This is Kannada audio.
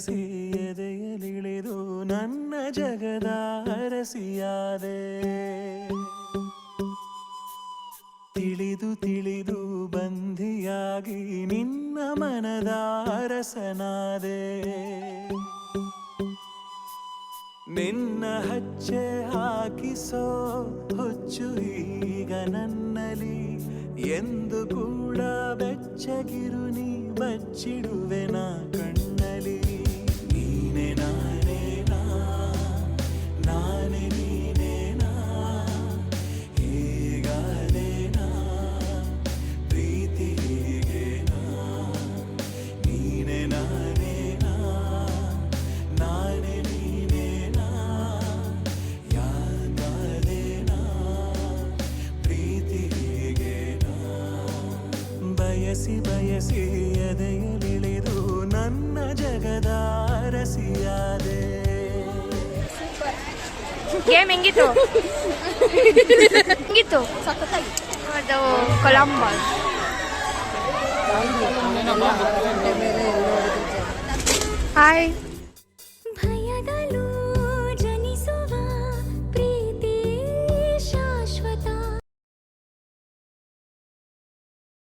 ಬಯಸಿ ಎದೆಯಲಿಳಿದು ನನ್ನ ಜಗದ ಅರಸಿಯಾದೆ. ತಿಳಿದು ತಿಳಿದು ಬಂಧಿಯಾಗಿ ನಿನ್ನ ಮನದ ಅರಸನಾದೆ. ನಿನ್ನ ಹಚ್ಚೆ ಹಾಕಿಸೋ ಹುಚ್ಚು ಈಗ ನನ್ನಲ್ಲಿ ಎಂದು ಕೂಡ ಬೆಚ್ಚಗಿರು ನೀ ಬಚ್ಚಿಡುವೆ ನಾ ಕಣ್ಣಲಿ. ನೀನೆ ನಾನೇ ನಾ, ನಾನೇ ನೀನೇ ನಾ, ಹೀಗಾದೆ ನಾ ಪ್ರೀತಿ ಹೀಗೆ ನಾ. ನೀನೆ ನಾನೇ ನಾ, ನಾನೇ ನೀನೇ ನಾ, ಯಾಕಾದೆ ನಾ ಪ್ರೀತಿ ಹೀಗೆ ನಾ. ಬಯಸಿ ಬಯಸಿ ಎದೆಯಲಿಳಿದು ನನ್ನ ಜಗದ ಅರಸಿಯಾದೆ. ಗೇಮ್ ಹೆಂಗಿತ್ತು? ಹೆಂಗಿತ್ತು? ಅದು ಕೊಲಂಬಸ್. ಹಾಯ್.